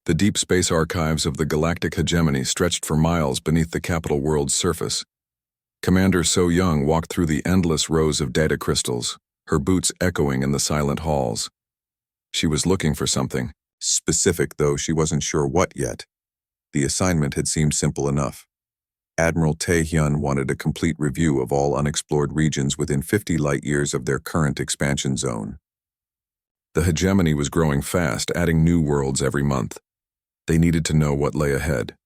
The deep space archives of the galactic hegemony stretched for miles beneath the capital world's surface. Commander So Young walked through the endless rows of data crystals, her boots echoing in the silent halls. She was looking for something specific, though she wasn't sure what yet. The assignment had seemed simple enough. Admiral Tae-hyun wanted a complete review of all unexplored regions within 50 light-years of their current expansion zone. The hegemony was growing fast, adding new worlds every month. They needed to know what lay ahead.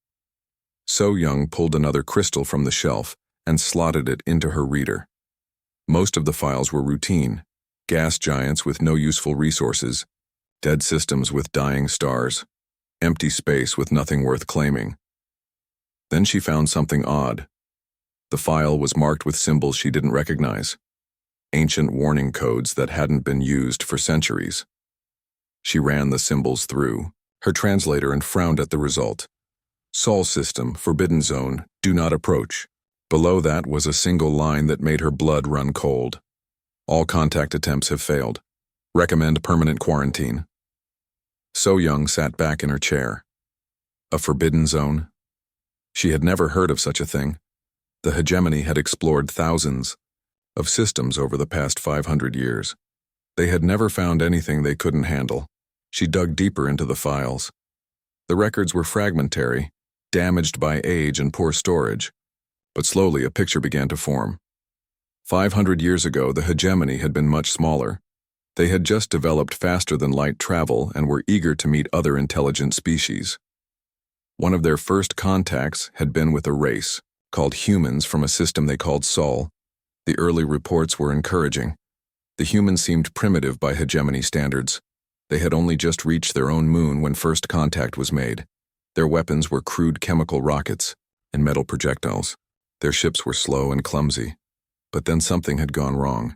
So Young pulled another crystal from the shelf and slotted it into her reader. Most of the files were routine: gas giants with no useful resources, dead systems with dying stars, empty space with nothing worth claiming. Then she found something odd. The file was marked with symbols she didn't recognize, ancient warning codes that hadn't been used for centuries. She ran the symbols through her translator and frowned at the result. Sol system, forbidden zone, do not approach. Below that was a single line that made her blood run cold. All contact attempts have failed. Recommend permanent quarantine. So Young sat back in her chair. A forbidden zone? She had never heard of such a thing. The hegemony had explored thousands of systems over the past 500 years. They had never found anything they couldn't handle. She dug deeper into the files. The records were fragmentary, damaged by age and poor storage, but slowly a picture began to form. 500 years ago, the hegemony had been much smaller. They had just developed faster than light travel and were eager to meet other intelligent species. One of their first contacts had been with a race called humans from a system they called Sol. The early reports were encouraging. The humans seemed primitive by hegemony standards. They had only just reached their own moon when first contact was made. Their weapons were crude chemical rockets and metal projectiles. Their ships were slow and clumsy. But then something had gone wrong.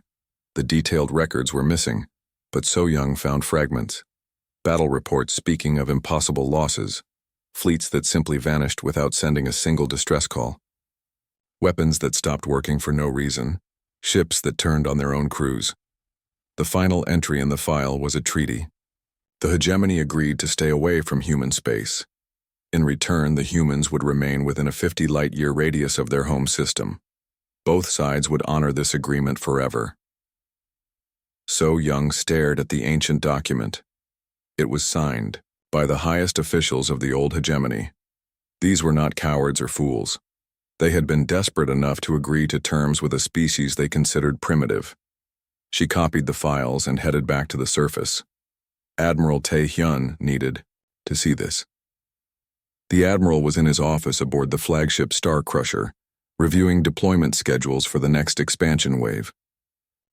The detailed records were missing, but So Young found fragments. Battle reports speaking of impossible losses. Fleets that simply vanished without sending a single distress call. Weapons that stopped working for no reason. Ships that turned on their own crews. The final entry in the file was a treaty. The hegemony agreed to stay away from human space. In return, the humans would remain within a 50 light-year radius of their home system. Both sides would honor this agreement forever. So Young stared at the ancient document. It was signed by the highest officials of the old hegemony. These were not cowards or fools. They had been desperate enough to agree to terms with a species they considered primitive. She copied the files and headed back to the surface. Admiral Tae-hyun needed to see this. The Admiral was in his office aboard the flagship Star Crusher, reviewing deployment schedules for the next expansion wave.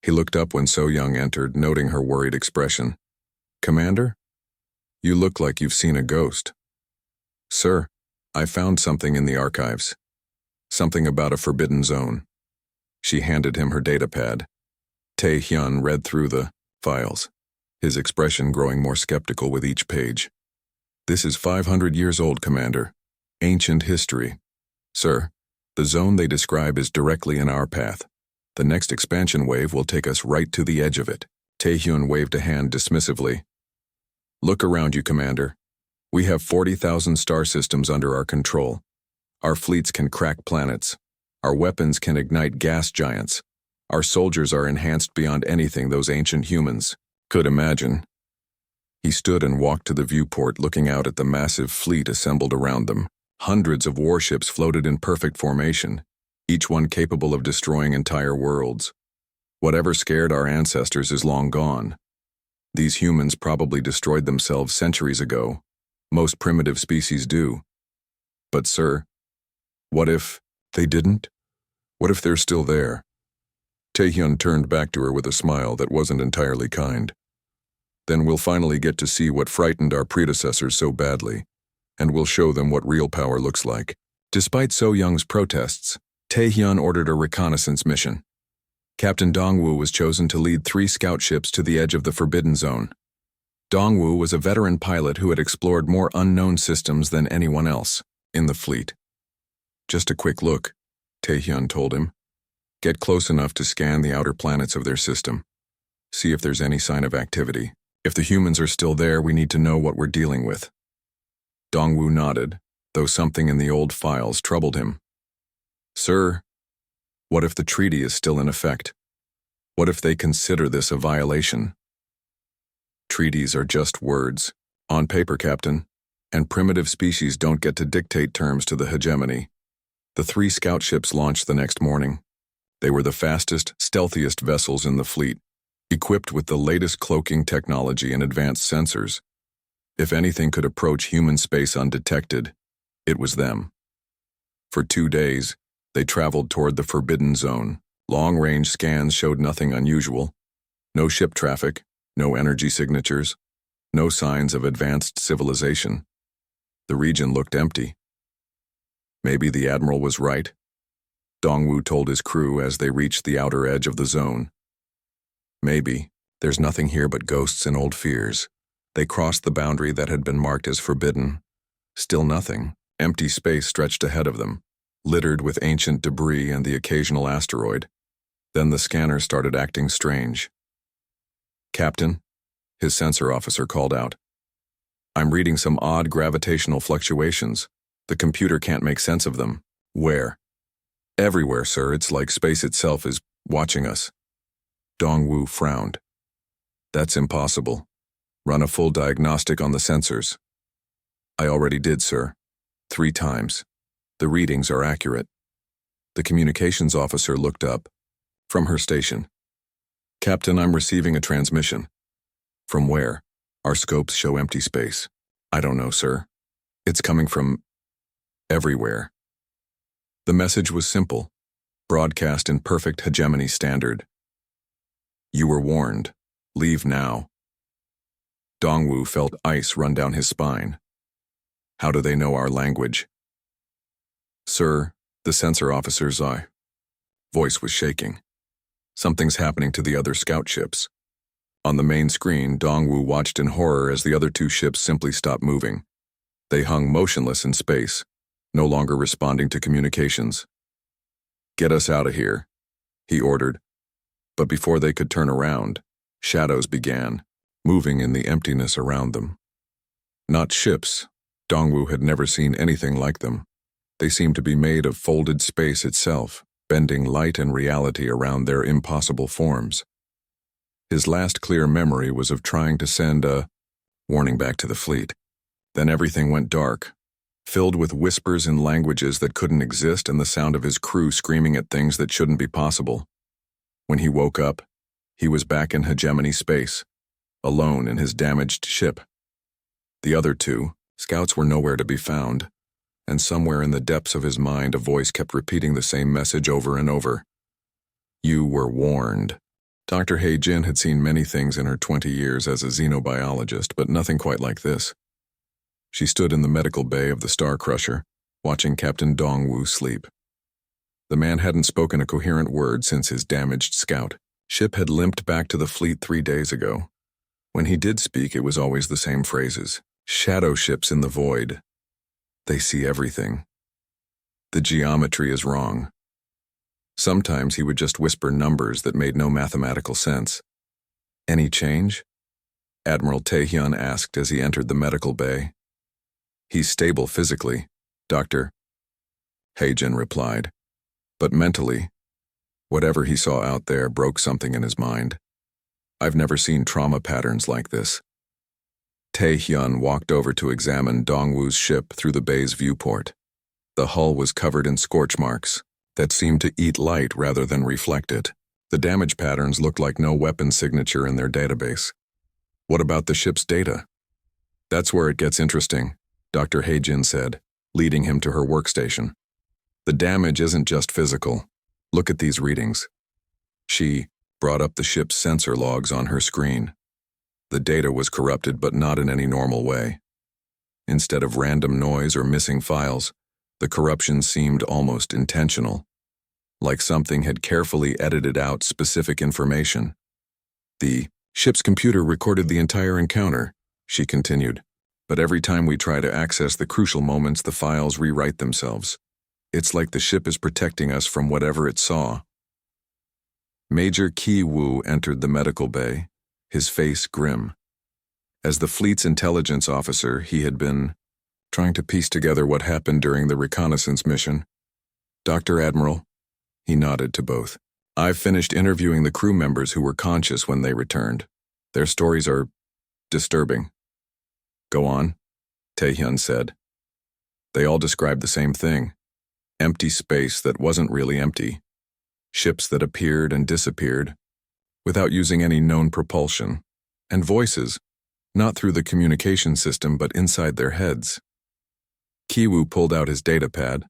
He looked up when So Young entered, noting her worried expression. "Commander? You look like you've seen a ghost." "Sir, I found something in the archives. Something about a forbidden zone." She handed him her datapad. Tae-hyun read through the files, his expression growing more skeptical with each page. "This is 500 years old, Commander. Ancient history. Sir, the zone they describe is directly in our path. The next expansion wave will take us right to the edge of it." Tae-hyun waved a hand dismissively. "Look around you, Commander. We have 40,000 star systems under our control. Our fleets can crack planets. Our weapons can ignite gas giants. Our soldiers are enhanced beyond anything those ancient humans could imagine." He stood and walked to the viewport, looking out at the massive fleet assembled around them. Hundreds of warships floated in perfect formation, each one capable of destroying entire worlds. Whatever scared our ancestors is long gone. These humans probably destroyed themselves centuries ago. Most primitive species do. But sir, what if they didn't? What if they're still there? Tae-hyun turned back to her with a smile that wasn't entirely kind. "Then we'll finally get to see what frightened our predecessors so badly, and we'll show them what real power looks like." Despite So Young's protests, Tae-hyun ordered a reconnaissance mission. Captain Dongwoo was chosen to lead 3 scout ships to the edge of the Forbidden Zone. Dongwoo was a veteran pilot who had explored more unknown systems than anyone else in the fleet. "Just a quick look," Tae-hyun told him. "Get close enough to scan the outer planets of their system. See if there's any sign of activity. If the humans are still there, we need to know what we're dealing with." Dongwu nodded, though something in the old files troubled him. Sir, what if the treaty is still in effect? What if they consider this a violation? Treaties are just words. On paper, Captain, and primitive species don't get to dictate terms to the hegemony. The 3 scout ships launched the next morning. They were the fastest, stealthiest vessels in the fleet, equipped with the latest cloaking technology and advanced sensors. If anything could approach human space undetected, it was them. For 2 days, they traveled toward the Forbidden Zone. Long-range scans showed nothing unusual. No ship traffic, no energy signatures, no signs of advanced civilization. The region looked empty. Maybe the Admiral was right, Dongwu told his crew as they reached the outer edge of the zone. Maybe there's nothing here but ghosts and old fears. They crossed the boundary that had been marked as forbidden. Still nothing. Empty space stretched ahead of them, littered with ancient debris and the occasional asteroid. Then the scanner started acting strange. Captain, his sensor officer called out. I'm reading some odd gravitational fluctuations. The computer can't make sense of them. Where? Everywhere, sir. It's like space itself is watching us. Dongwu frowned. That's impossible. Run a full diagnostic on the sensors. I already did, sir. 3 times. The readings are accurate. The communications officer looked up from her station. Captain, I'm receiving a transmission. From where? Our scopes show empty space. I don't know, sir. It's coming from everywhere. The message was simple, broadcast in perfect hegemony standard. You were warned. Leave now. Dongwu felt ice run down his spine. How do they know our language? Sir, the sensor officer's voice was shaking. Something's happening to the other scout ships. On the main screen, Dongwu watched in horror as the other 2 ships simply stopped moving. They hung motionless in space, no longer responding to communications. Get us out of here, he ordered. But before they could turn around, shadows began, moving in the emptiness around them. Not ships. Dongwu had never seen anything like them. They seemed to be made of folded space itself, bending light and reality around their impossible forms. His last clear memory was of trying to send a warning back to the fleet. Then everything went dark, filled with whispers in languages that couldn't exist and the sound of his crew screaming at things that shouldn't be possible. When he woke up, he was back in hegemony space, alone in his damaged ship. The other 2 scouts were nowhere to be found, and somewhere in the depths of his mind a voice kept repeating the same message over and over. You were warned. Dr. He Jin had seen many things in her 20 years as a xenobiologist, but nothing quite like this. She stood in the medical bay of the Star Crusher, watching Captain Dongwu sleep. The man hadn't spoken a coherent word since his damaged scout ship had limped back to the fleet 3 days ago. When he did speak, it was always the same phrases. Shadow ships in the void. They see everything. The geometry is wrong. Sometimes he would just whisper numbers that made no mathematical sense. Any change? Admiral Taehyun asked as he entered the medical bay. He's stable physically, Dr. Heijin replied. But mentally, whatever he saw out there broke something in his mind. I've never seen trauma patterns like this. Taehyun walked over to examine Dongwu's ship through the bay's viewport. The hull was covered in scorch marks that seemed to eat light rather than reflect it. The damage patterns looked like no weapon signature in their database. What about the ship's data? That's where it gets interesting, Dr. Heijin said, leading him to her workstation. The damage isn't just physical. Look at these readings. She brought up the ship's sensor logs on her screen. The data was corrupted, but not in any normal way. Instead of random noise or missing files, the corruption seemed almost intentional, like something had carefully edited out specific information. The ship's computer recorded the entire encounter, she continued, but every time we try to access the crucial moments, the files rewrite themselves. It's like the ship is protecting us from whatever it saw. Major Ki Wu entered the medical bay, his face grim. As the fleet's intelligence officer, he had been Trying to piece together what happened during the reconnaissance mission. Dr. Admiral, he nodded to both. I've finished interviewing the crew members who were conscious when they returned. Their stories are disturbing. Go on, Taehyun said. They all described the same thing. Empty space that wasn't really empty. Ships that appeared and disappeared, without using any known propulsion. And voices, not through the communication system but inside their heads. Kiwoo pulled out his datapad.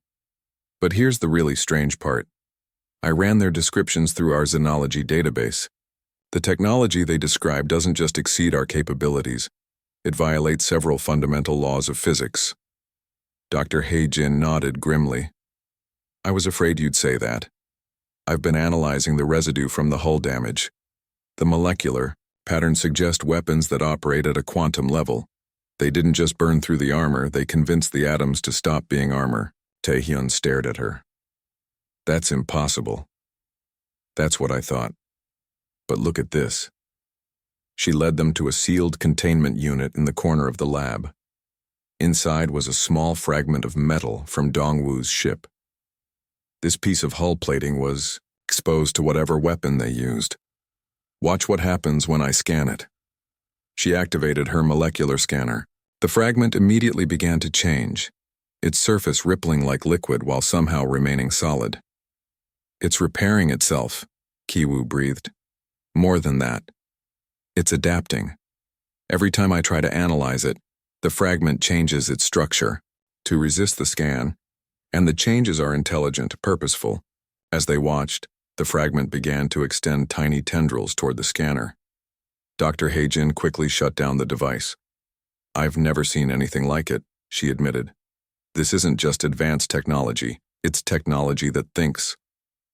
But here's the really strange part. I ran their descriptions through our Xenology database. The technology they describe doesn't just exceed our capabilities. It violates several fundamental laws of physics. Dr. Hae-jin nodded grimly. I was afraid you'd say that. I've been analyzing the residue from the hull damage. The molecular patterns suggest weapons that operate at a quantum level. They didn't just burn through the armor, they convinced the atoms to stop being armor. Taehyun stared at her. That's impossible. That's what I thought. But look at this. She led them to a sealed containment unit in the corner of the lab. Inside was a small fragment of metal from Dongwoo's ship. This piece of hull plating was exposed to whatever weapon they used. Watch what happens when I scan it. She activated her molecular scanner. The fragment immediately began to change, its surface rippling like liquid while somehow remaining solid. It's repairing itself, Kiwoo breathed. More than that. It's adapting. Every time I try to analyze it, the fragment changes its structure to resist the scan, and the changes are intelligent, purposeful. As they watched, the fragment began to extend tiny tendrils toward the scanner. Dr. Hae-jin quickly shut down the device. I've never seen anything like it, she admitted. This isn't just advanced technology, it's technology that thinks.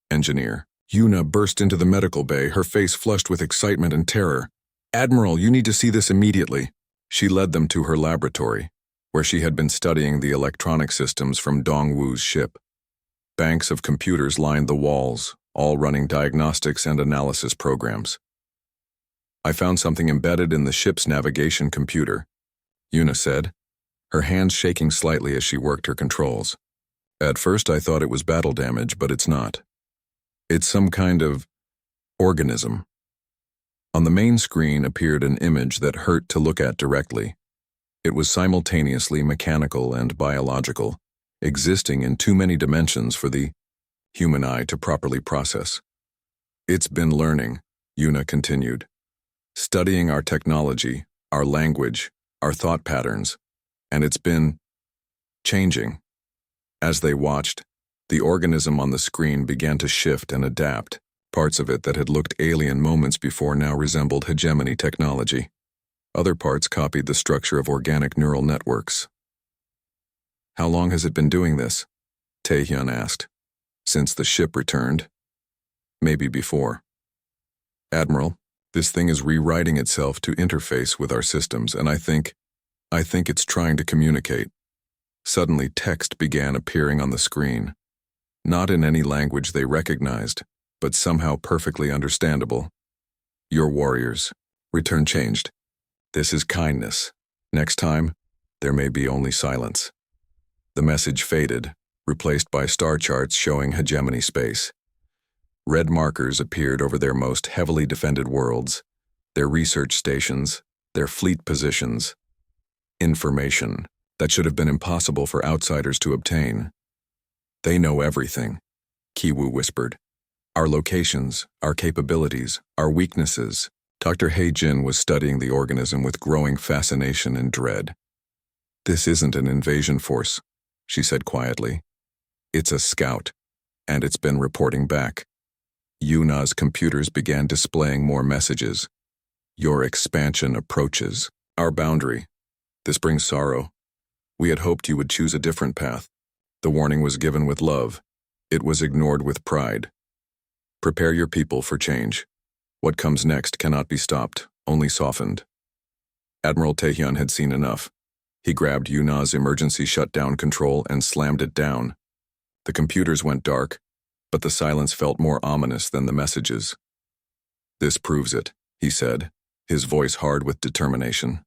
Engineer. Yuna burst into the medical bay, her face flushed with excitement and terror. Admiral, you need to see this immediately. She led them to her laboratory, where she had been studying the electronic systems from Dongwoo's ship. Banks of computers lined the walls, all running diagnostics and analysis programs. I found something embedded in the ship's navigation computer, Yuna said, her hands shaking slightly as she worked her controls. At first I thought it was battle damage, but it's not. It's some kind of organism. On the main screen appeared an image that hurt to look at directly. It was simultaneously mechanical and biological, existing in too many dimensions for the human eye to properly process. It's been learning, Yuna continued, studying our technology, our language, our thought patterns, and it's been changing. As they watched, the organism on the screen began to shift and adapt. Parts of it that had looked alien moments before now resembled hegemony technology. Other parts copied the structure of organic neural networks. How long has it been doing this? Taehyun asked. Since the ship returned. Maybe before. Admiral, this thing is rewriting itself to interface with our systems, and I think it's trying to communicate. Suddenly text began appearing on the screen. Not in any language they recognized, but somehow perfectly understandable. Your warriors. Return changed. This is kindness. Next time, there may be only silence. The message faded, replaced by star charts showing hegemony space. Red markers appeared over their most heavily defended worlds, their research stations, their fleet positions. Information that should have been impossible for outsiders to obtain. They know everything, Kiwoo whispered. Our locations, our capabilities, our weaknesses. Dr. Hae-jin was studying the organism with growing fascination and dread. This isn't an invasion force, she said quietly. It's a scout, and it's been reporting back. Yuna's computers began displaying more messages. Your expansion approaches our boundary. This brings sorrow. We had hoped you would choose a different path. The warning was given with love. It was ignored with pride. Prepare your people for change. What comes next cannot be stopped, only softened. Admiral Taehyun had seen enough. He grabbed Yuna's emergency shutdown control and slammed it down. The computers went dark, but the silence felt more ominous than the messages. This proves it, he said, his voice hard with determination.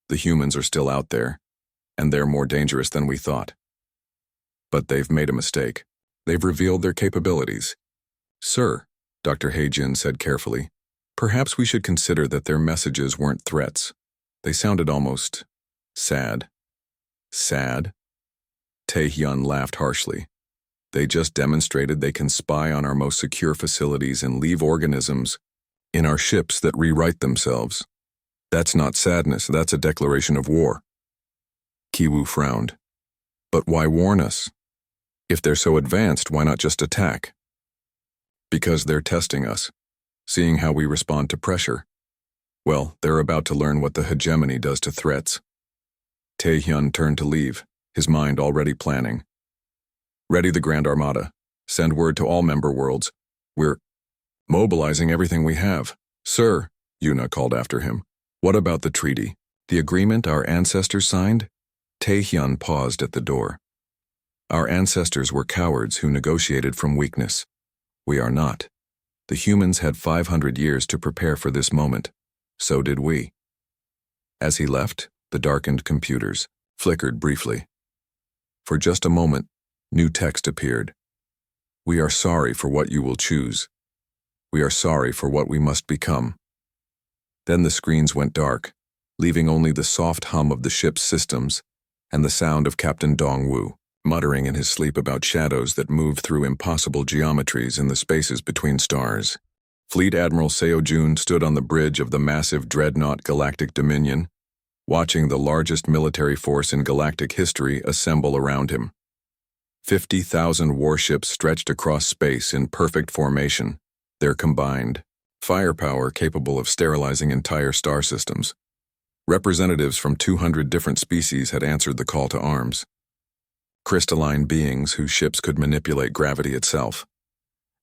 The humans are still out there. and they're more dangerous than we thought. But they've made a mistake. They've revealed their capabilities. Sir, Dr. Heijin said carefully, perhaps we should consider that their messages weren't threats. They sounded almost sad. Sad? Taehyun laughed harshly. They just demonstrated they can spy on our most secure facilities and leave organisms in our ships that rewrite themselves. That's not sadness, that's a declaration of war. Kiwoo frowned. But why warn us? If they're so advanced, why not just attack? Because they're testing us, seeing how we respond to pressure. Well, they're about to learn what the hegemony does to threats. Taehyun turned to leave, his mind already planning. Ready the Grand Armada. Send word to all member worlds. We're mobilizing everything we have. Sir, Yuna called after him. What about the treaty? The agreement our ancestors signed? Taehyun paused at the door. Our ancestors were cowards who negotiated from weakness. We are not. The humans had 500 years to prepare for this moment. So did we. As he left, the darkened computers flickered briefly. For just a moment, new text appeared. We are sorry for what you will choose. We are sorry for what we must become. Then the screens went dark, leaving only the soft hum of the ship's systems and the sound of Captain Dongwu muttering in his sleep about shadows that moved through impossible geometries in the spaces between stars. Fleet Admiral Seo-jun stood on the bridge of the massive dreadnought Galactic Dominion, watching the largest military force in galactic history assemble around him. 50,000 warships stretched across space in perfect formation, their combined firepower capable of sterilizing entire star systems. Representatives from 200 different species had answered the call to arms. Crystalline beings whose ships could manipulate gravity itself.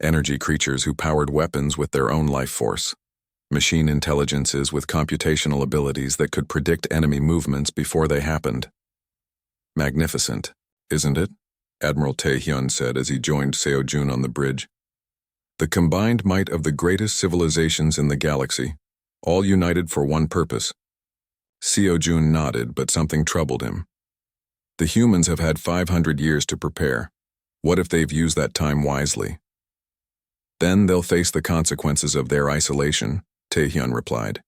Energy creatures who powered weapons with their own life force. Machine intelligences with computational abilities that could predict enemy movements before they happened. Magnificent, isn't it? Admiral Taehyun said as he joined Seo-jun on the bridge. The combined might of the greatest civilizations in the galaxy, all united for one purpose. Seo-jun nodded, but something troubled him. The humans have had 500 years to prepare. What if they've used that time wisely? Then they'll face the consequences of their isolation, Taehyun replied.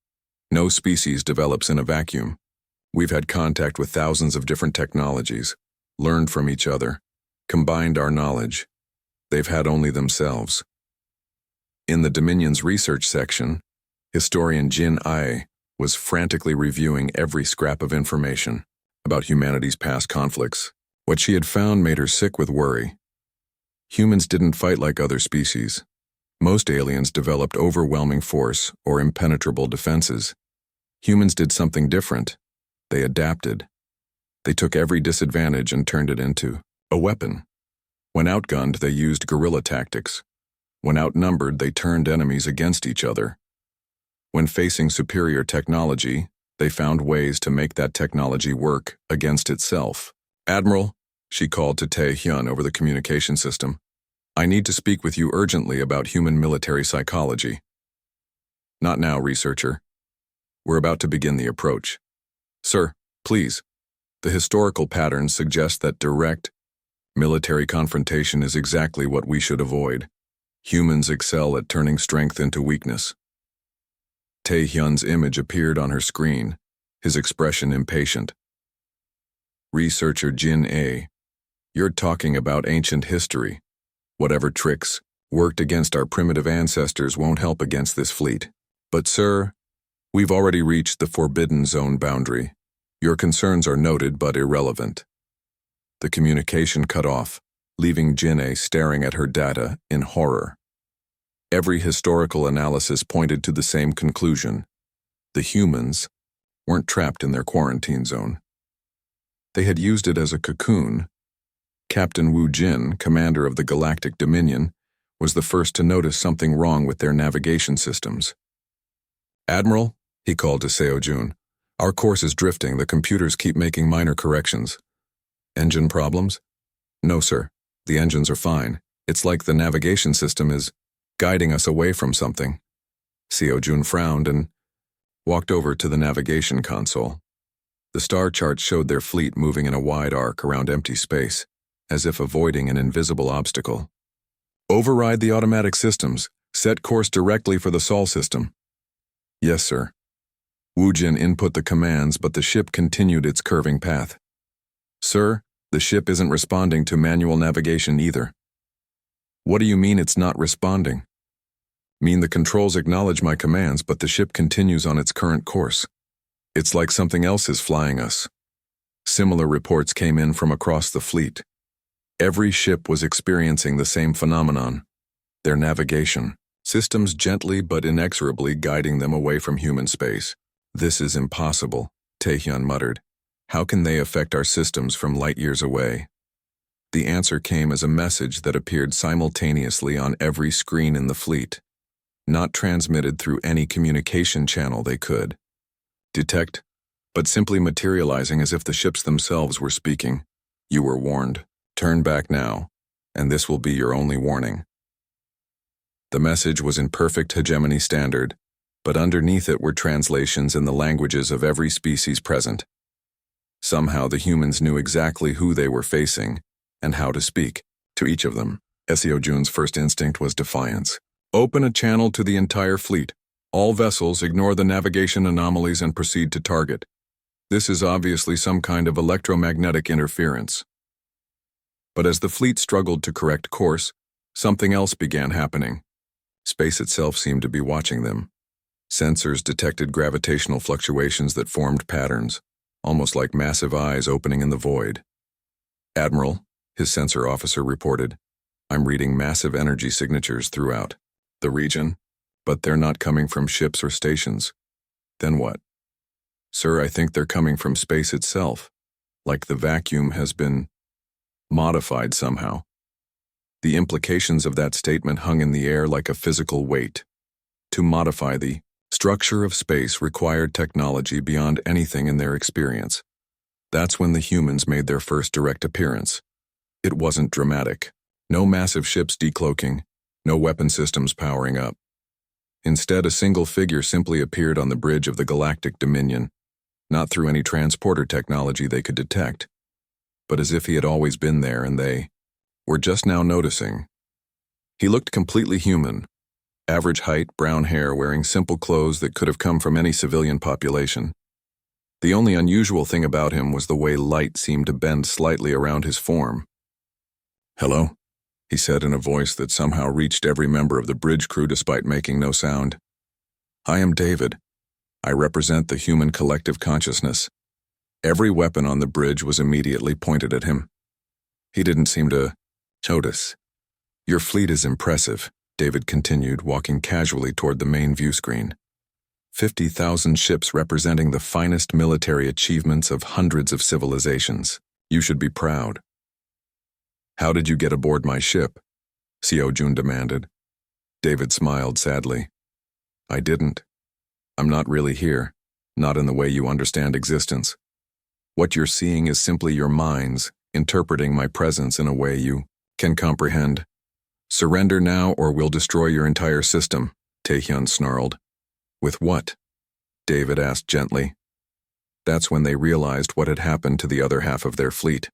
No species develops in a vacuum. We've had contact with thousands of different technologies, learned from each other, combined our knowledge. They've had only themselves. In the Dominion's research section, historian Jin Ai was frantically reviewing every scrap of information about humanity's past conflicts. What she had found made her sick with worry. Humans didn't fight like other species. Most aliens developed overwhelming force or impenetrable defenses. Humans did something different. They adapted. They took every disadvantage and turned it into a weapon. When outgunned, they used guerrilla tactics. When outnumbered, they turned enemies against each other. When facing superior technology, they found ways to make that technology work against itself. Admiral, she called to Taehyun over the communication system. I need to speak with you urgently about human military psychology. Not now, researcher. We're about to begin the approach. Sir, please. The historical patterns suggest that direct military confrontation is exactly what we should avoid. Humans excel at turning strength into weakness. Taehyun's image appeared on her screen, his expression impatient. Researcher Jin A, you're talking about ancient history. Whatever tricks worked against our primitive ancestors won't help against this fleet. But sir, we've already reached the forbidden zone boundary. Your concerns are noted but irrelevant. The communication cut off, leaving Jin-A staring at her data in horror. Every historical analysis pointed to the same conclusion. The humans weren't trapped in their quarantine zone. They had used it as a cocoon. Captain Wu Jin, commander of the Galactic Dominion, was the first to notice something wrong with their navigation systems. Admiral, he called to Seo-jun, our course is drifting. The computers keep making minor corrections. Engine problems? No, sir. The engines are fine. It's like the navigation system is guiding us away from something. Seo-jun frowned and walked over to the navigation console. The star charts showed their fleet moving in a wide arc around empty space, as if avoiding an invisible obstacle. Override the automatic systems. Set course directly for the Sol system. Yes, sir. Wu Jin input the commands, but the ship continued its curving path. Sir, the ship isn't responding to manual navigation either. What do you mean it's not responding? Mean the controls acknowledge my commands, but the ship continues on its current course. It's like something else is flying us. Similar reports came in from across the fleet. Every ship was experiencing the same phenomenon. Their navigation systems gently but inexorably guiding them away from human space. This is impossible, Taehyun muttered. How can they affect our systems from light years away? The answer came as a message that appeared simultaneously on every screen in the fleet, not transmitted through any communication channel they could detect, but simply materializing as if the ships themselves were speaking. You were warned. Turn back now, and this will be your only warning. The message was in perfect hegemony standard, but underneath it were translations in the languages of every species present. Somehow the humans knew exactly who they were facing and how to speak to each of them. Seo Jun's first instinct was defiance. Open a channel to the entire fleet. All vessels ignore the navigation anomalies and proceed to target. This is obviously some kind of electromagnetic interference. But as the fleet struggled to correct course, something else began happening. Space itself seemed to be watching them. Sensors detected gravitational fluctuations that formed patterns, almost like massive eyes opening in the void. Admiral, his sensor officer reported, I'm reading massive energy signatures throughout the region, but they're not coming from ships or stations. Then what? Sir, I think they're coming from space itself, like the vacuum has been modified somehow. The implications of that statement hung in the air like a physical weight. To modify the structure of space required technology beyond anything in their experience. That's when the humans made their first direct appearance. It wasn't dramatic. No massive ships decloaking, no weapon systems powering up. Instead, a single figure simply appeared on the bridge of the Galactic Dominion, not through any transporter technology they could detect, but as if he had always been there and they were just now noticing. He looked completely human, average height, brown hair, wearing simple clothes that could have come from any civilian population. The only unusual thing about him was the way light seemed to bend slightly around his form. Hello, he said in a voice that somehow reached every member of the bridge crew despite making no sound. I am David. I represent the human collective consciousness. Every weapon on the bridge was immediately pointed at him. He didn't seem to notice. Your fleet is impressive, David continued, walking casually toward the main view screen. 50,000 ships representing the finest military achievements of hundreds of civilizations. You should be proud. How did you get aboard my ship? Seo Jun demanded. David smiled sadly. I didn't. I'm not really here, not in the way you understand existence. What you're seeing is simply your minds interpreting my presence in a way you can comprehend. Surrender now or we'll destroy your entire system, Taehyun snarled. With what? David asked gently. That's when they realized what had happened to the other half of their fleet.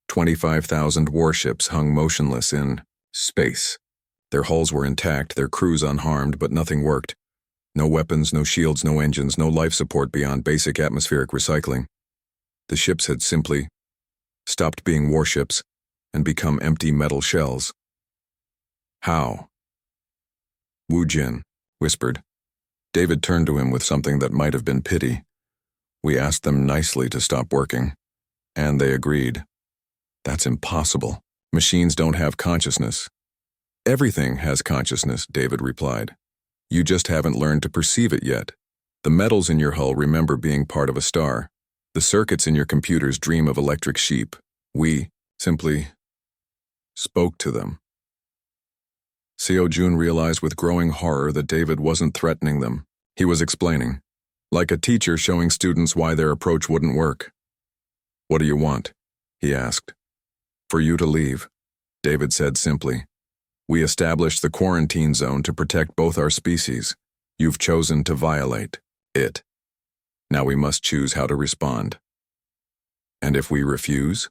25,000 warships hung motionless in space. Their hulls were intact, their crews unharmed, but nothing worked. No weapons, no shields, no engines, no life support beyond basic atmospheric recycling. The ships had simply stopped being warships and become empty metal shells. How? Wu Jin whispered. David turned to him with something that might have been pity. We asked them nicely to stop working, and they agreed. That's impossible. Machines don't have consciousness. Everything has consciousness, David replied. You just haven't learned to perceive it yet. The metals in your hull remember being part of a star. The circuits in your computers dream of electric sheep. We simply spoke to them. Seo Jun realized with growing horror that David wasn't threatening them. He was explaining, like a teacher showing students why their approach wouldn't work. What do you want? He asked. For you to leave, David said simply. We established the quarantine zone to protect both our species. You've chosen to violate it. Now we must choose how to respond. And if we refuse?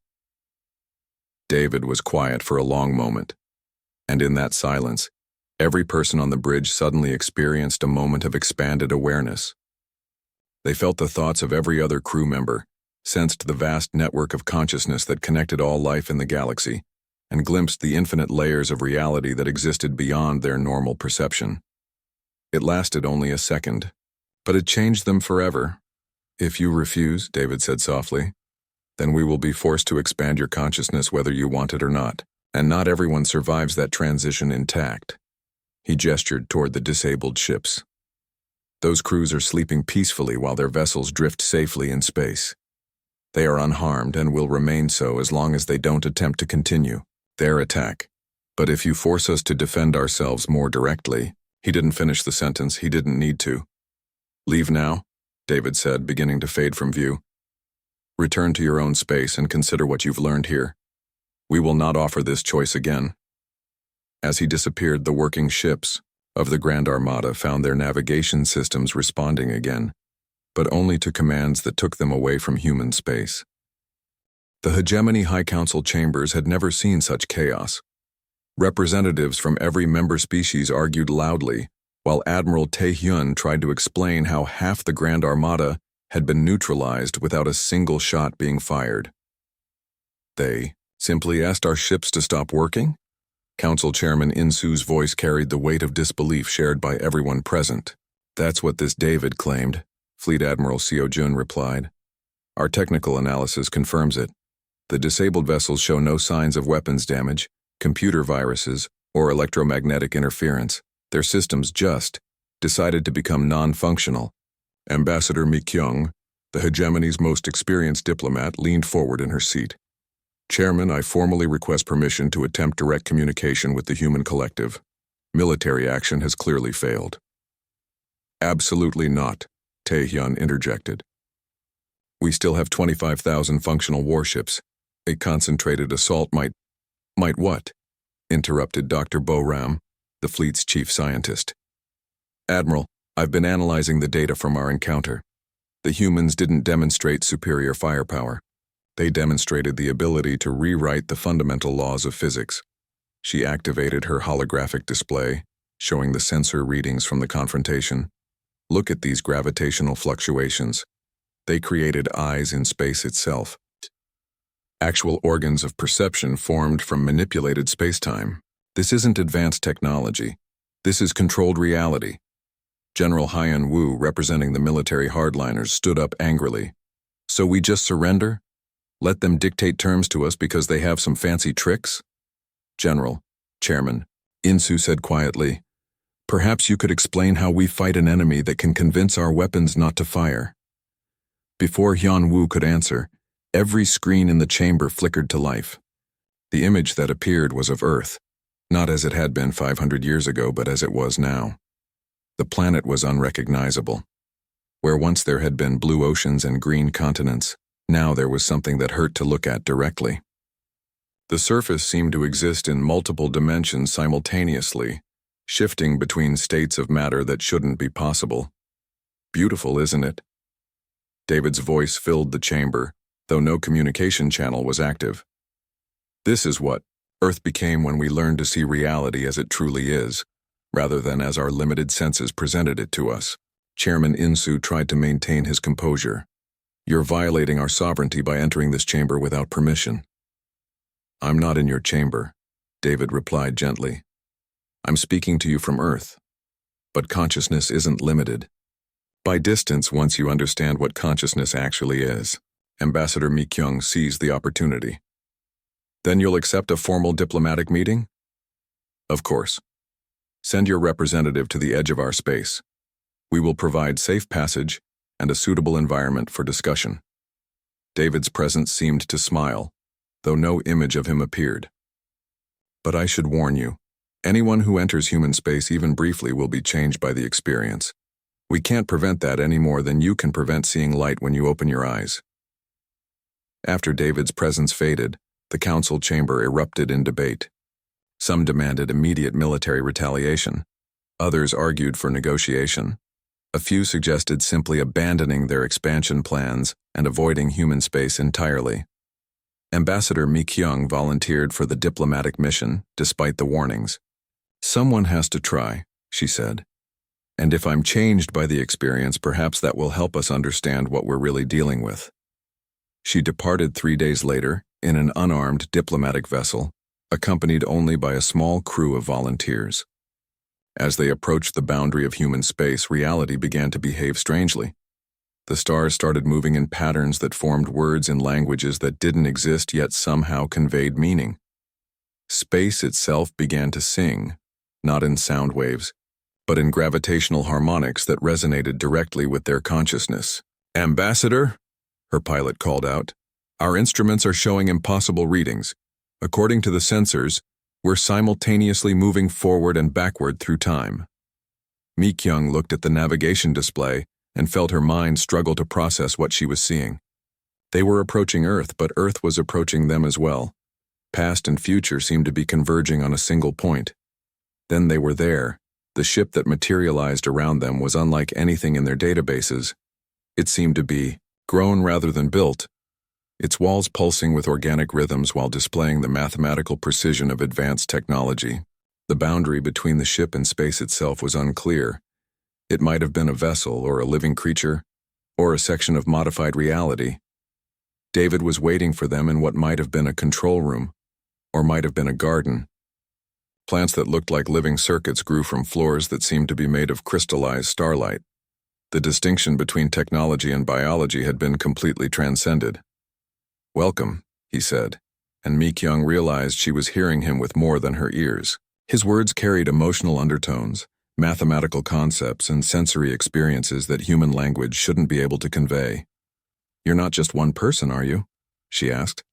David was quiet for a long moment, and in that silence, every person on the bridge suddenly experienced a moment of expanded awareness. They felt the thoughts of every other crew member, sensed the vast network of consciousness that connected all life in the galaxy, and glimpsed the infinite layers of reality that existed beyond their normal perception. It lasted only a second, but it changed them forever. If you refuse, David said softly, then we will be forced to expand your consciousness whether you want it or not, and not everyone survives that transition intact. He gestured toward the disabled ships. Those crews are sleeping peacefully while their vessels drift safely in space. They are unharmed and will remain so as long as they don't attempt to continue their attack. But if you force us to defend ourselves more directly, he didn't finish the sentence, he didn't need to. Leave now, David said, beginning to fade from view. Return to your own space and consider what you've learned here. We will not offer this choice again. As he disappeared, the working ships of the Grand Armada found their navigation systems responding again, but only to commands that took them away from human space. The Hegemony High Council chambers had never seen such chaos. Representatives from every member species argued loudly, while Admiral Tae-hyun tried to explain how half the Grand Armada had been neutralized without a single shot being fired. They simply asked our ships to stop working? Council Chairman In-soo's voice carried the weight of disbelief shared by everyone present. That's what this David claimed, Fleet Admiral Seo-jun replied. Our technical analysis confirms it. The disabled vessels show no signs of weapons damage, computer viruses, or electromagnetic interference. Their systems just decided to become non-functional. Ambassador Mi Kyung, the hegemony's most experienced diplomat, leaned forward in her seat. Chairman, I formally request permission to attempt direct communication with the human collective. Military action has clearly failed. Absolutely not, Tae-hyun interjected. We still have 25,000 functional warships. A concentrated assault might what? Interrupted Dr. Bo-ram, the fleet's chief scientist. Admiral, I've been analyzing the data from our encounter. The humans didn't demonstrate superior firepower. They demonstrated the ability to rewrite the fundamental laws of physics. She activated her holographic display, showing the sensor readings from the confrontation. Look at these gravitational fluctuations. They created eyes in space itself. Actual organs of perception formed from manipulated spacetime. This isn't advanced technology. This is controlled reality. General Hyan Woo, representing the military hardliners, stood up angrily. So we just surrender? Let them dictate terms to us because they have some fancy tricks? General, Chairman, In-soo said quietly, perhaps you could explain how we fight an enemy that can convince our weapons not to fire. Before Hyun Woo could answer, every screen in the chamber flickered to life. The image that appeared was of Earth, not as it had been 500 years ago, but as it was now. The planet was unrecognizable. Where once there had been blue oceans and green continents, now there was something that hurt to look at directly. The surface seemed to exist in multiple dimensions simultaneously, shifting between states of matter that shouldn't be possible. Beautiful, isn't it? David's voice filled the chamber, though no communication channel was active. This is what Earth became when we learned to see reality as it truly is, rather than as our limited senses presented it to us. Chairman In-soo tried to maintain his composure. You're violating our sovereignty by entering this chamber without permission. I'm not in your chamber, David replied gently. I'm speaking to you from Earth. But consciousness isn't limited by distance once you understand what consciousness actually is. Ambassador Mi Kyung seized the opportunity. Then you'll accept a formal diplomatic meeting? Of course. Send your representative to the edge of our space. We will provide safe passage and a suitable environment for discussion. David's presence seemed to smile, though no image of him appeared. But I should warn you, anyone who enters human space even briefly will be changed by the experience. We can't prevent that any more than you can prevent seeing light when you open your eyes. After David's presence faded, the council chamber erupted in debate. Some demanded immediate military retaliation. Others argued for negotiation. A few suggested simply abandoning their expansion plans and avoiding human space entirely. Ambassador Mi Kyung volunteered for the diplomatic mission, despite the warnings. "Someone has to try," she said. "And if I'm changed by the experience, perhaps that will help us understand what we're really dealing with." She departed 3 days later in an unarmed diplomatic vessel, accompanied only by a small crew of volunteers. As they approached the boundary of human space, reality began to behave strangely. The stars started moving in patterns that formed words in languages that didn't exist yet somehow conveyed meaning. Space itself began to sing, not in sound waves, but in gravitational harmonics that resonated directly with their consciousness. "Ambassador," her pilot called out, "our instruments are showing impossible readings. According to the sensors, we're simultaneously moving forward and backward through time." Mi Kyung looked at the navigation display and felt her mind struggle to process what she was seeing. They were approaching Earth, but Earth was approaching them as well. Past and future seemed to be converging on a single point. Then they were there. The ship that materialized around them was unlike anything in their databases. It seemed to be grown rather than built, its walls pulsing with organic rhythms while displaying the mathematical precision of advanced technology. The boundary between the ship and space itself was unclear. It might have been a vessel or a living creature, or a section of modified reality. David was waiting for them in what might have been a control room, or might have been a garden. Plants that looked like living circuits grew from floors that seemed to be made of crystallized starlight. The distinction between technology and biology had been completely transcended. "Welcome," he said, and Mi Kyung realized she was hearing him with more than her ears. His words carried emotional undertones, mathematical concepts, and sensory experiences that human language shouldn't be able to convey. "You're not just one person, are you?" she asked.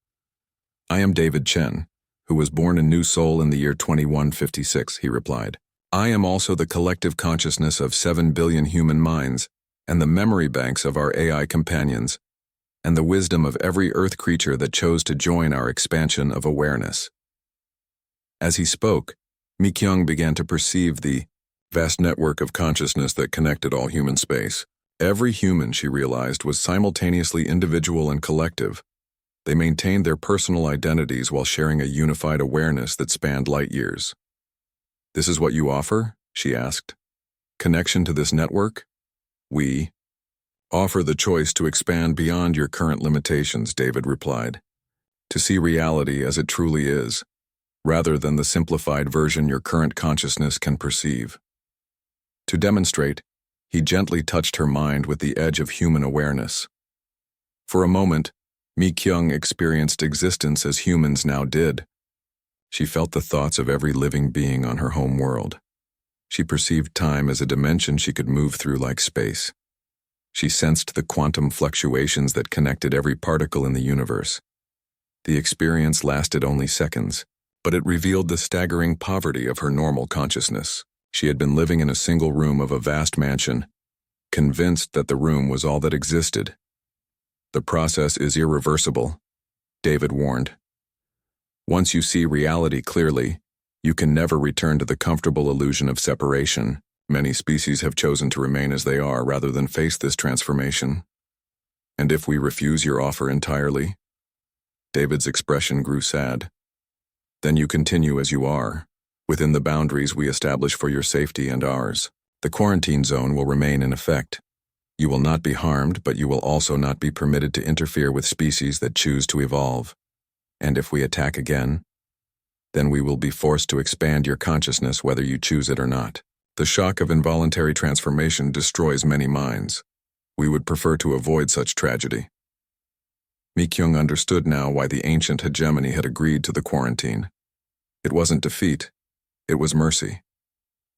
"I am David Chen, who was born in New Seoul in the year 2156, he replied. "I am also the collective consciousness of 7 billion human minds, and the memory banks of our AI companions, and the wisdom of every Earth creature that chose to join our expansion of awareness." As he spoke, Mi Kyung began to perceive the vast network of consciousness that connected all human space. Every human, she realized, was simultaneously individual and collective. They maintained their personal identities while sharing a unified awareness that spanned light years. "This is what you offer?" she asked. "Connection to this network?" "We offer the choice to expand beyond your current limitations," David replied. "To see reality as it truly is, rather than the simplified version your current consciousness can perceive." To demonstrate, he gently touched her mind with the edge of human awareness. For a moment, Mi Kyung experienced existence as humans now did. She felt the thoughts of every living being on her home world. She perceived time as a dimension she could move through like space. She sensed the quantum fluctuations that connected every particle in the universe. The experience lasted only seconds, but it revealed the staggering poverty of her normal consciousness. She had been living in a single room of a vast mansion, convinced that the room was all that existed. "The process is irreversible," David warned. "Once you see reality clearly, you can never return to the comfortable illusion of separation. Many species have chosen to remain as they are rather than face this transformation. And if we refuse your offer entirely?" David's expression grew sad. "Then you continue as you are, within the boundaries we establish for your safety and ours. The quarantine zone will remain in effect. You will not be harmed, but you will also not be permitted to interfere with species that choose to evolve. And if we attack again, then we will be forced to expand your consciousness whether you choose it or not. The shock of involuntary transformation destroys many minds. We would prefer to avoid such tragedy." Mi Kyung understood now why the ancient hegemony had agreed to the quarantine. It wasn't defeat, it was mercy.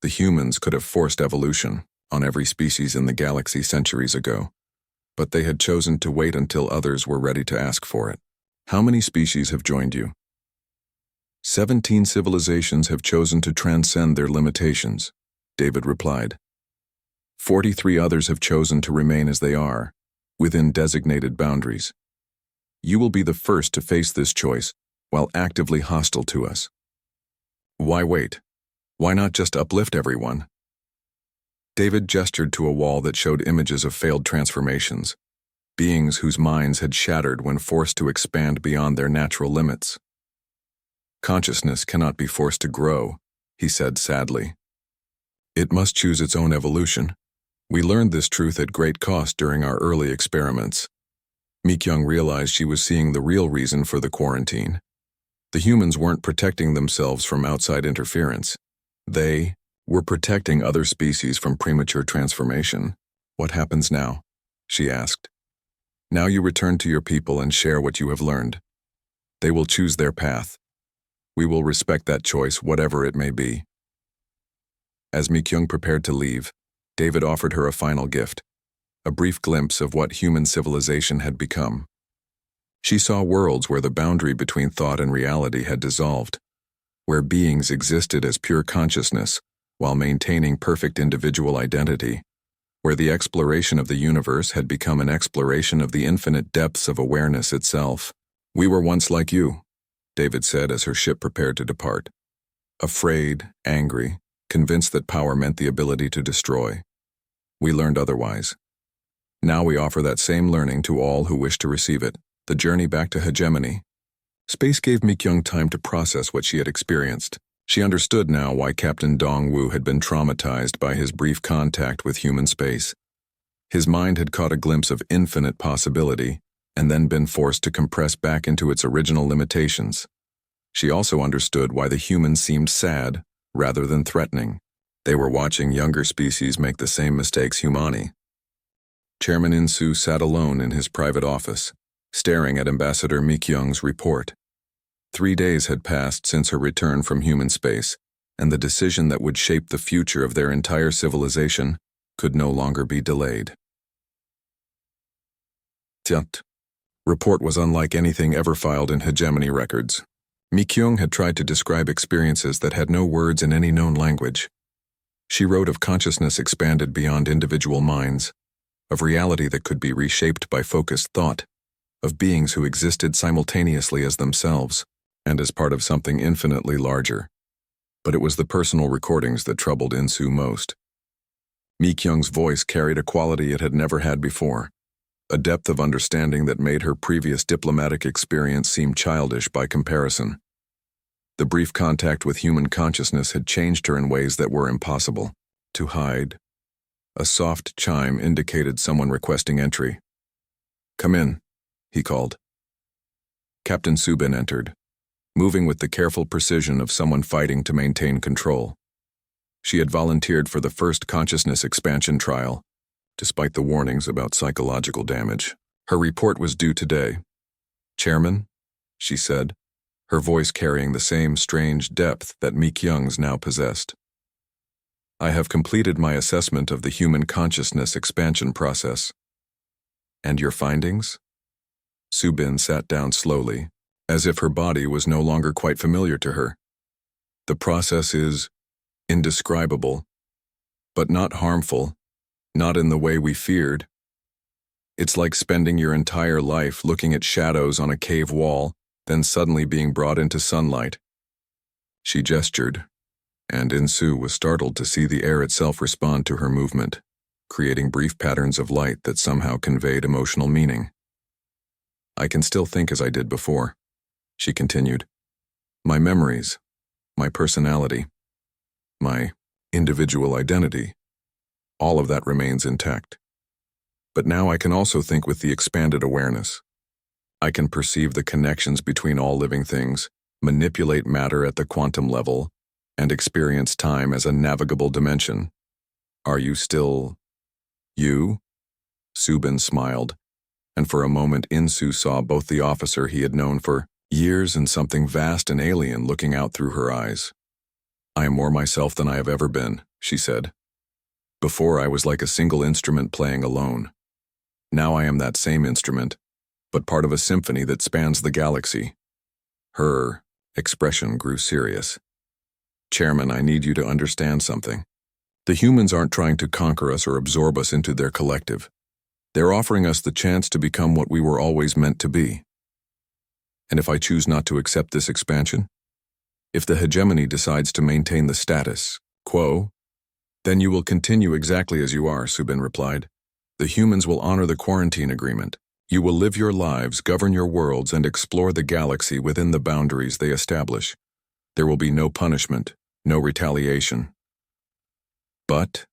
The humans could have forced evolution on every species in the galaxy centuries ago, but they had chosen to wait until others were ready to ask for it. "How many species have joined you?" 17 civilizations have chosen to transcend their limitations," David replied. 43 others have chosen to remain as they are, within designated boundaries. You will be the first to face this choice while actively hostile to us. Why wait? Why not just uplift everyone? David gestured to a wall that showed images of failed transformations, beings whose minds had shattered when forced to expand beyond their natural limits. Consciousness cannot be forced to grow, he said sadly. It must choose its own evolution. We learned this truth at great cost during our early experiments. Mi-kyung realized she was seeing the real reason for the quarantine. The humans weren't protecting themselves from outside interference. They were protecting other species from premature transformation. What happens now? She asked. Now you return to your people and share what you have learned. They will choose their path. We will respect that choice, whatever it may be. As Mi-kyung prepared to leave, David offered her a final gift, a brief glimpse of what human civilization had become. She saw worlds where the boundary between thought and reality had dissolved, where beings existed as pure consciousness while maintaining perfect individual identity, where the exploration of the universe had become an exploration of the infinite depths of awareness itself. We were once like you, David said as her ship prepared to depart. Afraid, angry, convinced that power meant the ability to destroy. We learned otherwise. Now we offer that same learning to all who wish to receive it. The journey back to hegemony. Space gave Mi-kyung time to process what she had experienced. She understood now why Captain Dong-woo had been traumatized by his brief contact with human space. His mind had caught a glimpse of infinite possibility and then been forced to compress back into its original limitations. She also understood why the humans seemed sad rather than threatening. They were watching younger species make the same mistakes humani. Chairman In-soo sat alone in his private office, staring at Ambassador Mi-kyung's report. 3 days had passed since her return from human space, and the decision that would shape the future of their entire civilization could no longer be delayed. Tiant. Report was unlike anything ever filed in hegemony records. Mi-kyung had tried to describe experiences that had no words in any known language. She wrote of consciousness expanded beyond individual minds, of reality that could be reshaped by focused thought, of beings who existed simultaneously as themselves and as part of something infinitely larger. But it was the personal recordings that troubled In-soo most. Mi-kyung's voice carried a quality it had never had before, a depth of understanding that made her previous diplomatic experience seem childish by comparison. The brief contact with human consciousness had changed her in ways that were impossible to hide. A soft chime indicated someone requesting entry. "Come in," he called. Captain Subin entered, moving with the careful precision of someone fighting to maintain control. She had volunteered for the first consciousness expansion trial, despite the warnings about psychological damage. Her report was due today. "Chairman," she said, her voice carrying the same strange depth that Mi-kyung's now possessed. "I have completed my assessment of the human consciousness expansion process." "And your findings?" Subin sat down slowly, as if her body was no longer quite familiar to her. "The process is indescribable, but not harmful, not in the way we feared. It's like spending your entire life looking at shadows on a cave wall, then suddenly being brought into sunlight." She gestured, and In-soo was startled to see the air itself respond to her movement, creating brief patterns of light that somehow conveyed emotional meaning. "I can still think as I did before," she continued. "My memories, my personality, my individual identity, all of that remains intact. But now I can also think with the expanded awareness. I can perceive the connections between all living things, manipulate matter at the quantum level, and experience time as a navigable dimension. Are you still you?" Subin smiled, and for a moment In-soo saw both the officer he had known for years and something vast and alien looking out through her eyes. "I am more myself than I have ever been," she said. "Before I was like a single instrument playing alone. Now I am that same instrument, but part of a symphony that spans the galaxy." Her expression grew serious. "Chairman, I need you to understand something. The humans aren't trying to conquer us or absorb us into their collective. They're offering us the chance to become what we were always meant to be. And if I choose not to accept this expansion? If the hegemony decides to maintain the status quo, Then you will continue exactly as you are, Subin replied. The humans will honor the quarantine agreement. You will live your lives, govern your worlds, and explore the galaxy within the boundaries they establish. There will be no punishment, no retaliation. But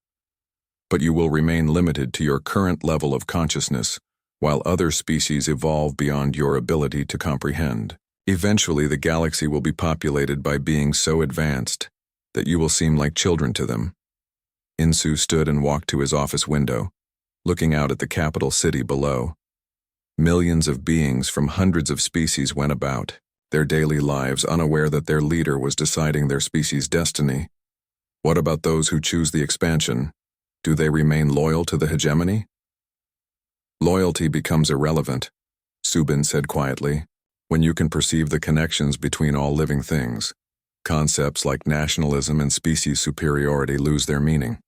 you will remain limited to your current level of consciousness, while other species evolve beyond your ability to comprehend. Eventually, the galaxy will be populated by beings so advanced that you will seem like children to them. Insu stood and walked to his office window, looking out at the capital city below. Millions of beings from hundreds of species went about, their daily lives unaware that their leader was deciding their species' destiny. What about those who choose the expansion? Do they remain loyal to the hegemony? Loyalty becomes irrelevant, Subin said quietly, when you can perceive the connections between all living things. Concepts like nationalism and species superiority lose their meaning.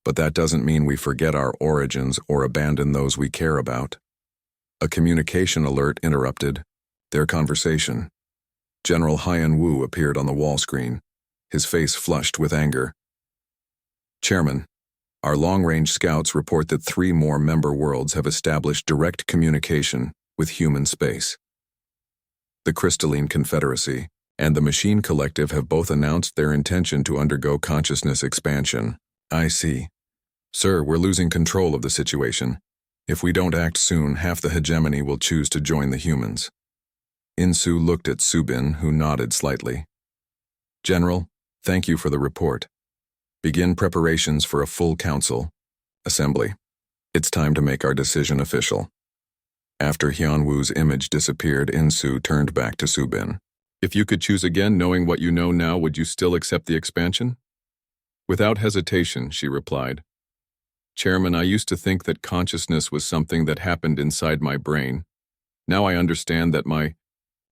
But that doesn't mean we forget our origins or abandon those we care about. A communication alert interrupted their conversation. General Hyan Wu appeared on the wall screen, his face flushed with anger. Chairman, our long-range scouts report that 3 more member worlds have established direct communication with human space. The Crystalline Confederacy and the Machine Collective have both announced their intention to undergo consciousness expansion. I see. Sir, we're losing control of the situation. If we don't act soon, half the hegemony will choose to join the humans. Insu looked at Subin, who nodded slightly. General, thank you for the report. Begin preparations for a full council. Assembly. It's time to make our decision official. After Hyunwoo's image disappeared, Insu turned back to Subin. If you could choose again, knowing what you know now, would you still accept the expansion? Without hesitation, she replied. Chairman, I used to think that consciousness was something that happened inside my brain. Now I understand that my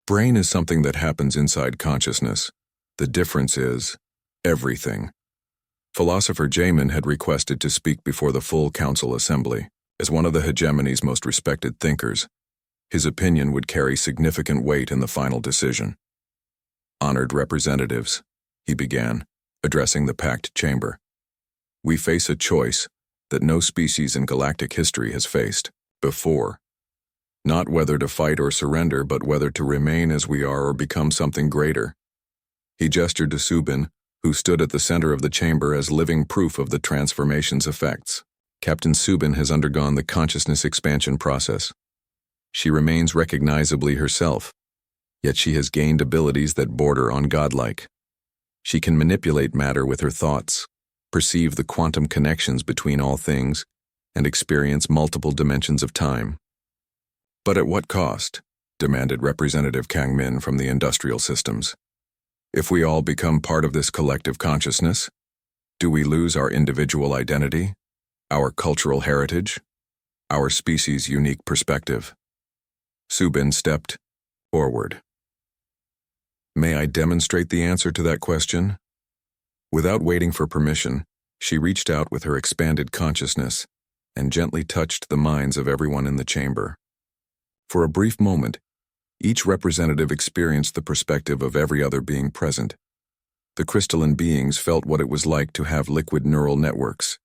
brain is something that happens inside consciousness. The difference is everything. Philosopher Jamin had requested to speak before the full council assembly. As one of the hegemony's most respected thinkers, his opinion would carry significant weight in the final decision. Honored representatives, he began, addressing the packed chamber. We face a choice that no species in galactic history has faced before. Not whether to fight or surrender, but whether to remain as we are or become something greater. He gestured to Subin, who stood at the center of the chamber as living proof of the transformation's effects. Captain Subin has undergone the consciousness expansion process. She remains recognizably herself, yet she has gained abilities that border on godlike. She can manipulate matter with her thoughts, perceive the quantum connections between all things, and experience multiple dimensions of time. But at what cost? Demanded Representative Kang Min from the industrial systems. If we all become part of this collective consciousness, do we lose our individual identity, our cultural heritage, our species' unique perspective? Subin stepped forward. May I demonstrate the answer to that question? Without waiting for permission, she reached out with her expanded consciousness and gently touched the minds of everyone in the chamber. For a brief moment, each representative experienced the perspective of every other being present. The crystalline beings felt what it was like to have liquid neural networks.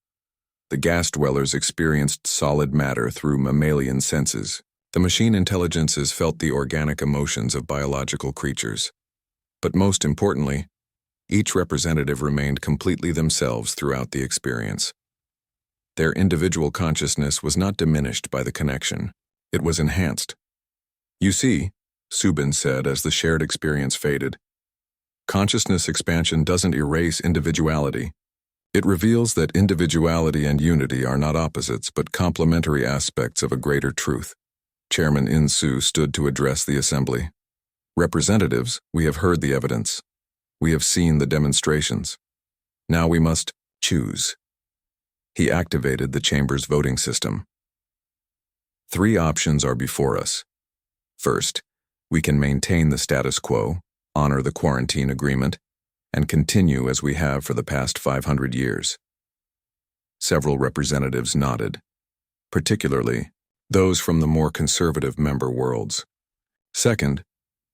The gas dwellers experienced solid matter through mammalian senses. The machine intelligences felt the organic emotions of biological creatures. But most importantly, each representative remained completely themselves throughout the experience. Their individual consciousness was not diminished by the connection. It was enhanced. You see, Subin said as the shared experience faded, consciousness expansion doesn't erase individuality. It reveals that individuality and unity are not opposites but complementary aspects of a greater truth. Chairman Insu stood to address the assembly. Representatives, we have heard the evidence. We have seen the demonstrations. Now we must choose. He activated the chamber's voting system. 3 options are before us. First, we can maintain the status quo, honor the quarantine agreement, and continue as we have for the past 500 years. Several representatives nodded, particularly those from the more conservative member worlds. Second,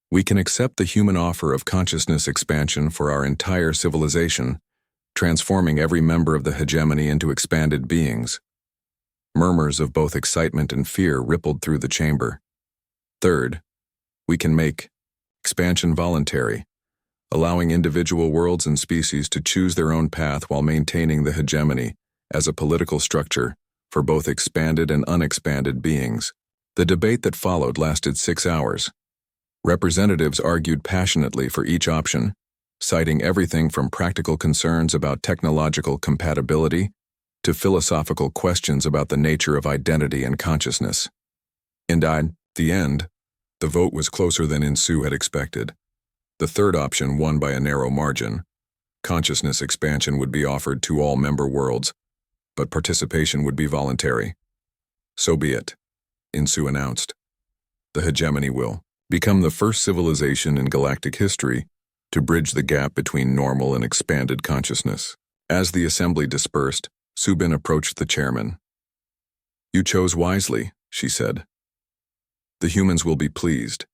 we can accept the human offer of consciousness expansion for our entire civilization transforming every member of the hegemony into expanded beings. Murmurs of both excitement and fear rippled through the chamber. Third, we can make expansion voluntary, allowing individual worlds and species to choose their own path while maintaining the hegemony as a political structure for both expanded and unexpanded beings. The debate that followed lasted 6 hours. Representatives argued passionately for each option, citing everything from practical concerns about technological compatibility to philosophical questions about the nature of identity and consciousness. And at the end, the vote was closer than Insu had expected. The third option won by a narrow margin. Consciousness expansion would be offered to all member worlds, but participation would be voluntary. So be it, Insu announced. The hegemony will become the first civilization in galactic history to bridge the gap between normal and expanded consciousness. As the assembly dispersed, Subin approached the chairman. "You chose wisely," she said. "The humans will be pleased.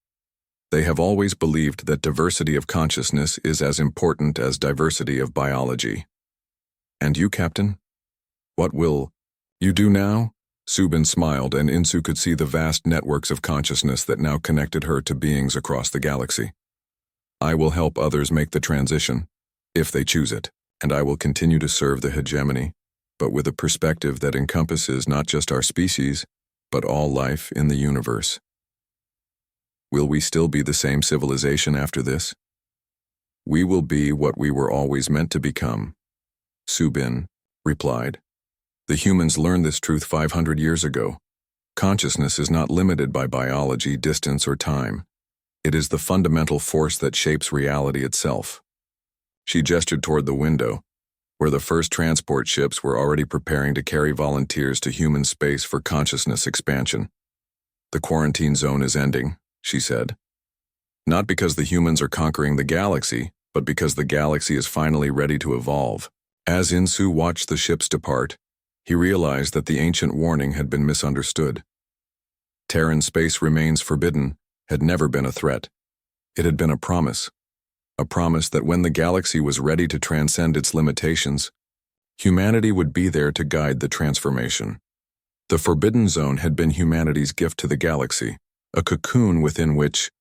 They have always believed that diversity of consciousness is as important as diversity of biology. And you, Captain? What will you do now?" Subin smiled, and Insu could see the vast networks of consciousness that now connected her to beings across the galaxy. "I will help others make the transition, if they choose it, and I will continue to serve the hegemony, but with a perspective that encompasses not just our species, but all life in the universe." "Will we still be the same civilization after this?" "We will be what we were always meant to become," Subin replied. "The humans learned this truth 500 years ago. Consciousness is not limited by biology, distance, or time. It is the fundamental force that shapes reality itself." She gestured toward the window, where the first transport ships were already preparing to carry volunteers to human space for consciousness expansion. "The quarantine zone is ending," she said. "Not because the humans are conquering the galaxy, but because the galaxy is finally ready to evolve." As Insu watched the ships depart, he realized that the ancient warning had been misunderstood. Terran space remains forbidden had never been a threat. It had been a promise that when the galaxy was ready to transcend its limitations, humanity would be there to guide the transformation. The Forbidden Zone had been humanity's gift to the galaxy, a cocoon within which